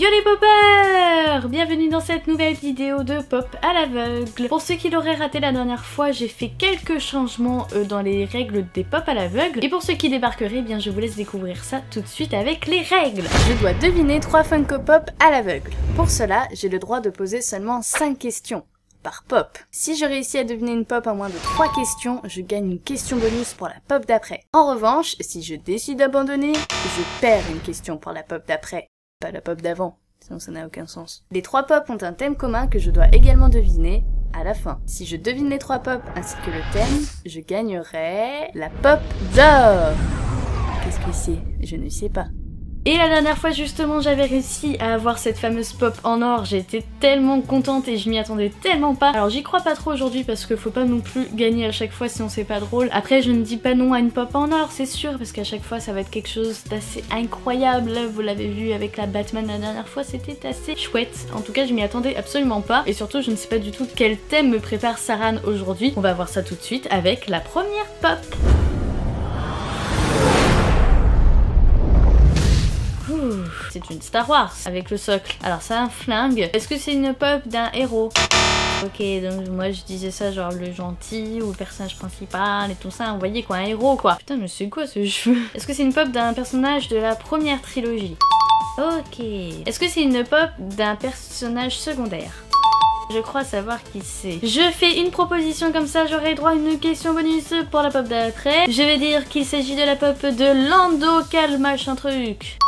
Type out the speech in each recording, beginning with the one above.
Yo les poppers! Bienvenue dans cette nouvelle vidéo de pop à l'aveugle. Pour ceux qui l'auraient raté la dernière fois, j'ai fait quelques changements dans les règles des pop à l'aveugle. Et pour ceux qui débarqueraient, eh bien je vous laisse découvrir ça tout de suite avec les règles. Je dois deviner 3 Funko Pop à l'aveugle. Pour cela, j'ai le droit de poser seulement 5 questions par pop. Si je réussis à deviner une pop en moins de 3 questions, je gagne une question bonus pour la pop d'après. En revanche, si je décide d'abandonner, je perds une question pour la pop d'après. Pas la pop d'avant, sinon ça n'a aucun sens. Les 3 pop ont un thème commun que je dois également deviner à la fin. Si je devine les 3 pop ainsi que le thème, je gagnerai la pop d'or. Qu'est-ce que c'est? Je ne sais pas. Et la dernière fois justement j'avais réussi à avoir cette fameuse pop en or, j'étais tellement contente et je m'y attendais tellement pas. Alors j'y crois pas trop aujourd'hui parce que faut pas non plus gagner à chaque fois sinon c'est pas drôle. Après je ne dis pas non à une pop en or c'est sûr parce qu'à chaque fois ça va être quelque chose d'assez incroyable. Là vous l'avez vu avec la Batman la dernière fois, c'était assez chouette. En tout cas je m'y attendais absolument pas et surtout je ne sais pas du tout quel thème me prépare Saran aujourd'hui. On va voir ça tout de suite avec la première pop. C'est une Star Wars avec le socle. Alors ça a un flingue. Est-ce que c'est une pop d'un héros? Ok, donc moi je disais ça genre le gentil ou le personnage principal et tout ça, vous voyez quoi, un héros quoi. Putain mais c'est quoi ce jeu? Est-ce que c'est une pop d'un personnage de la première trilogie? Ok. Est-ce que c'est une pop d'un personnage secondaire? Je crois savoir qui c'est. Je fais une proposition comme ça, j'aurai droit à une question bonus pour la pop d'après. Je vais dire qu'il s'agit de la pop de Lando Calmachin truc.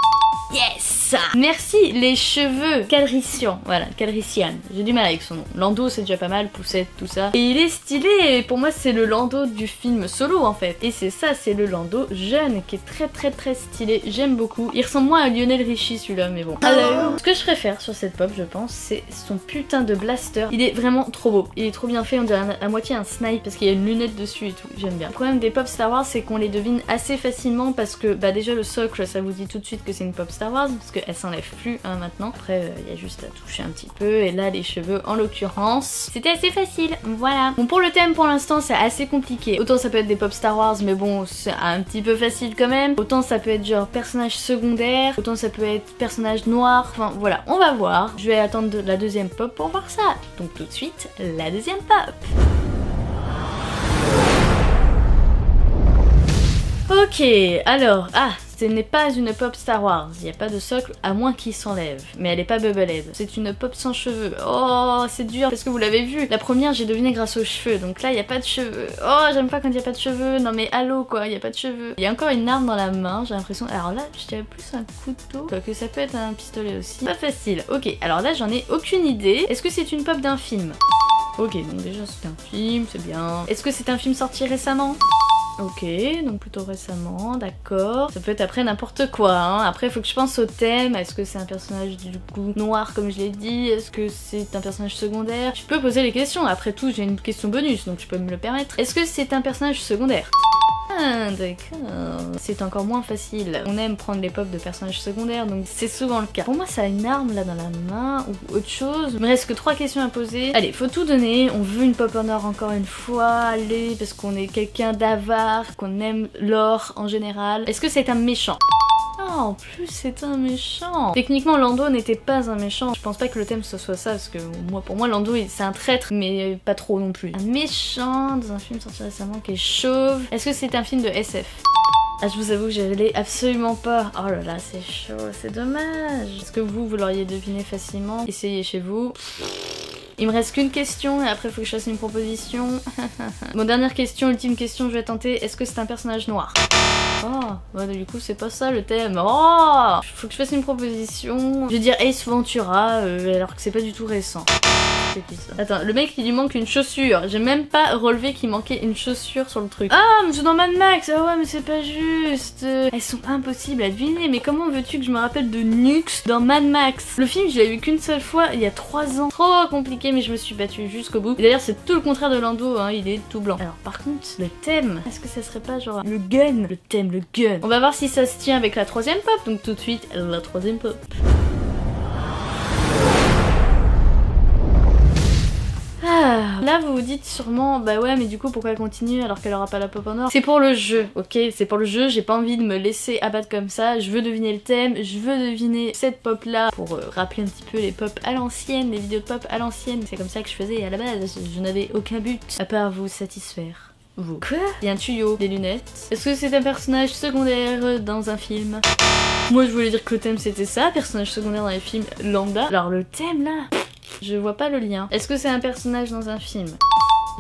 Yes! Merci les cheveux Calrissian, voilà, Calrissian, j'ai du mal avec son nom. Lando c'est déjà pas mal, poussette, tout ça. Et il est stylé, et pour moi c'est le Lando du film Solo en fait. Et c'est ça, c'est le Lando jeune qui est très stylé, j'aime beaucoup. Il ressemble moins à Lionel Richie celui-là, mais bon. Alors, ce que je préfère sur cette pop je pense, c'est son putain de blaster. Il est vraiment trop beau, il est trop bien fait, on dirait à moitié un snipe parce qu'il y a une lunette dessus et tout, j'aime bien. Le problème des pop Star Wars c'est qu'on les devine assez facilement parce que bah déjà le socle ça vous dit tout de suite que c'est une pop Star Wars parce qu'elle s'enlève plus hein, maintenant. Après il y a juste à toucher un petit peu et là les cheveux en l'occurrence c'était assez facile, voilà. Bon pour le thème pour l'instant c'est assez compliqué. Autant ça peut être des pop Star Wars mais bon c'est un petit peu facile quand même. Autant ça peut être genre personnage secondaire, autant ça peut être personnage noir, enfin voilà on va voir. Je vais attendre la deuxième pop pour voir ça. Donc tout de suite la deuxième pop. Ok, alors, ce n'est pas une pop Star Wars, il n'y a pas de socle à moins qu'il s'enlève, mais elle n'est pas Bubblehead. C'est une pop sans cheveux. Oh, c'est dur parce que vous l'avez vu. La première, j'ai deviné grâce aux cheveux, donc là, il n'y a pas de cheveux. Oh, j'aime pas quand il n'y a pas de cheveux. Non mais allô quoi, il n'y a pas de cheveux. Il y a encore une arme dans la main, j'ai l'impression. Alors là, je dirais plus un couteau, quoique ça peut être un pistolet aussi. Pas facile. Ok, alors là, j'en ai aucune idée. Est-ce que c'est une pop d'un film? Ok, donc déjà c'est un film, c'est bien. Est-ce que c'est un film sorti récemment? Ok, donc plutôt récemment, d'accord. Ça peut être après n'importe quoi, hein. Après, il faut que je pense au thème. Est-ce que c'est un personnage du coup noir, comme je l'ai dit? Est-ce que c'est un personnage secondaire? Je peux poser les questions. Après tout, j'ai une question bonus, donc je peux me le permettre. Est-ce que c'est un personnage secondaire? Ah, d'accord. C'est encore moins facile. On aime prendre les pop de personnages secondaires, donc c'est souvent le cas. Pour moi, ça a une arme là dans la main ou autre chose. Il me reste que 3 questions à poser. Allez, faut tout donner. On veut une pop en or encore une fois. Allez, parce qu'on est quelqu'un d'avare, qu'on aime l'or en général. Est-ce que c'est un méchant? Ah, en plus c'est un méchant. Techniquement Lando n'était pas un méchant. Je pense pas que le thème ce soit ça parce que pour moi Lando c'est un traître mais pas trop non plus. Un méchant dans un film sorti récemment qui est chauve. Est-ce que c'est un film de SF? Ah je vous avoue que je l'ai absolument pas. Oh là là c'est chaud, c'est dommage. Est-ce que vous l'auriez deviné facilement? Essayez chez vous. Il me reste qu'une question et après il faut que je fasse une proposition. Bon dernière question, ultime question, je vais tenter. Est-ce que c'est un personnage noir? Oh, bah du coup c'est pas ça le thème. Oh, faut que je fasse une proposition. Je vais dire Ace Ventura alors que c'est pas du tout récent. C'est qui ça? Attends, le mec il lui manque une chaussure. J'ai même pas relevé qu'il manquait une chaussure sur le truc. Ah mais c'est dans Mad Max. Ah ouais mais c'est pas juste. Elles sont impossibles à deviner. Mais comment veux-tu que je me rappelle de Nux dans Mad Max? Le film je l'ai vu qu'une seule fois il y a 3 ans. Trop compliqué mais je me suis battue jusqu'au bout. D'ailleurs c'est tout le contraire de Lando hein, il est tout blanc. Alors par contre le thème, est-ce que ça serait pas genre le gun? Le thème, le gun. On va voir si ça se tient avec la 3e pop. Donc tout de suite la 3e pop. Ah, là là vous vous dites sûrement bah ouais mais du coup pourquoi elle continue alors qu'elle aura pas la pop en or? C'est pour le jeu, ok? C'est pour le jeu, j'ai pas envie de me laisser abattre comme ça, je veux deviner le thème, je veux deviner cette pop là pour rappeler un petit peu les pop à l'ancienne, les vidéos de pop à l'ancienne. C'est comme ça que je faisais à la base, je n'avais aucun but à part vous satisfaire. Vous. Quoi? Il y a un tuyau, des lunettes. Est-ce que c'est un personnage secondaire dans un film? Moi je voulais dire que le thème c'était ça, personnage secondaire dans les films lambda. Alors le thème là, je vois pas le lien. Est-ce que c'est un personnage dans un film?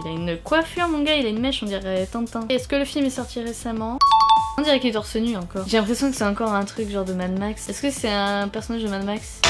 Il a une coiffure mon gars, il a une mèche, on dirait Tintin. Est-ce que le film est sorti récemment? On dirait qu'il est torse nu encore. J'ai l'impression que c'est encore un truc genre de Mad Max. Est-ce que c'est un personnage de Mad Max?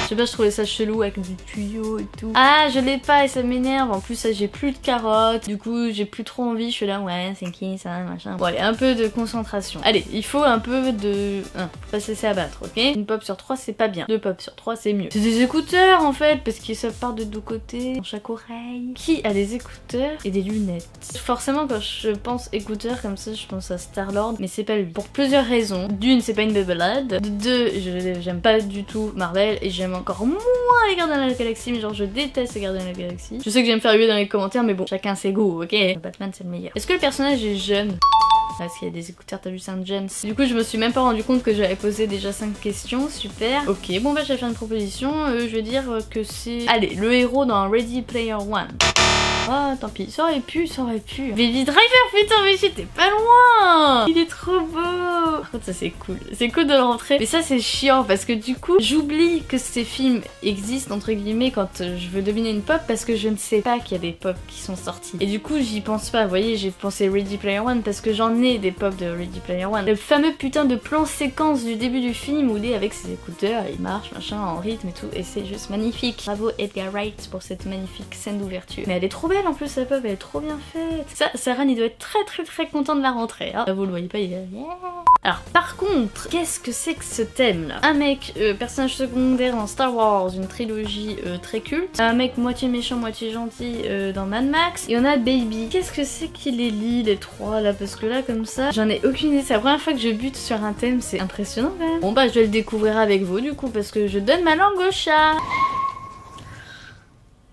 Je sais pas, je trouvais ça chelou avec des tuyaux et tout. Ah, je l'ai pas et ça m'énerve. En plus, j'ai plus de carottes. Du coup, j'ai plus trop envie. Je suis là, ouais, c'est qui ça, machin. Bon, allez, un peu de concentration. Allez, il faut un peu de. Faut pas se laisser abattre, ok? Une pop sur 3, c'est pas bien. 2 pop sur 3, c'est mieux. C'est des écouteurs en fait, parce que ça part de 2 côtés, dans chaque oreille. Qui a des écouteurs et des lunettes? Forcément, quand je pense écouteurs comme ça, je pense à Star-Lord, mais c'est pas lui. Pour plusieurs raisons. D'une, c'est pas une bubblade. De 2, j'aime pas du tout Marvel et j'aime encore moins les Gardiens de la Galaxie, mais genre je déteste les Gardiens de la Galaxie. Je sais que je vais me faire huer dans les commentaires, mais bon, chacun ses goûts, ok? Batman c'est le meilleur. Est-ce que le personnage est jeune? Parce qu'il y a des écouteurs, t'as vu Saint James. Du coup je me suis même pas rendu compte que j'avais posé déjà 5 questions, super. Ok, bon bah je vais faire une proposition, je vais dire que c'est... Allez, le héros dans Ready Player One. Ah, tant pis, ça aurait pu. Baby Driver, putain, mais j'étais pas loin. Il est trop beau. Par contre, ça c'est cool. C'est cool de le rentrer. Mais ça c'est chiant parce que du coup, j'oublie que ces films existent entre guillemets quand je veux deviner une pop parce que je ne sais pas qu'il y a des pop qui sont sortis. Et du coup, j'y pense pas. Vous voyez, j'ai pensé Ready Player One parce que j'en ai des pop de Ready Player One. Le fameux putain de plan séquence du début du film où il est avec ses écouteurs, il marche, machin, en rythme et tout. Et c'est juste magnifique. Bravo Edgar Wright pour cette magnifique scène d'ouverture. Mais elle est trop belle en plus, la pop, elle est trop bien faite. Ça, Saran, il doit être très content de la rentrée. Hein. Vous le voyez pas, il est yeah. Alors, par contre, qu'est-ce que c'est que ce thème-là? Un mec, personnage secondaire dans Star Wars, une trilogie très culte. Un mec moitié méchant, moitié gentil dans Mad Max. Et on a Baby. Qu'est-ce que c'est qu'il les lie, les trois, là? Parce que là, comme ça, j'en ai aucune idée. C'est la première fois que je bute sur un thème, c'est impressionnant quand même. Bon bah, je vais le découvrir avec vous, du coup, parce que je donne ma langue au chat.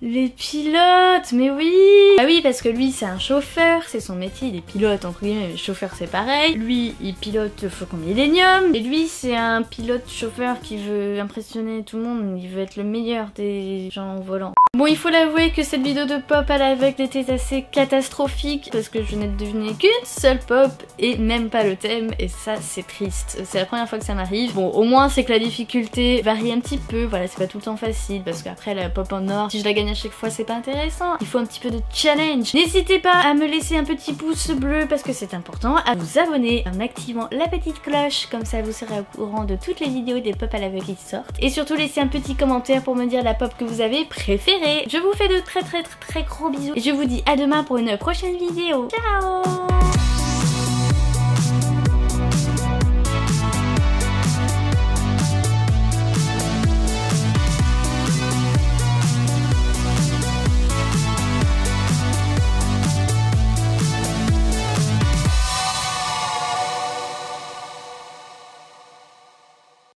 Les pilotes, mais oui! Ah oui, parce que lui c'est un chauffeur, c'est son métier, il est pilote entre guillemets, mais chauffeur c'est pareil. Lui il pilote Faucon Millenium, et lui c'est un pilote chauffeur qui veut impressionner tout le monde, il veut être le meilleur des gens volants. Bon, il faut l'avouer que cette vidéo de pop à l'aveugle était assez catastrophique parce que je n'ai deviné qu'une seule pop et même pas le thème, et ça c'est triste. C'est la première fois que ça m'arrive. Bon, au moins c'est que la difficulté varie un petit peu, voilà, c'est pas tout le temps facile parce qu'après la pop en or, si je la gagne à chaque fois c'est pas intéressant. Il faut un petit peu de challenge. N'hésitez pas à me laisser un petit pouce bleu parce que c'est important, à vous abonner en activant la petite cloche, comme ça vous serez au courant de toutes les vidéos des pop à l'aveugle qui sortent. Et surtout laissez un petit commentaire pour me dire la pop que vous avez préférée. Je vous fais de très gros bisous et je vous dis à demain pour une prochaine vidéo. Ciao!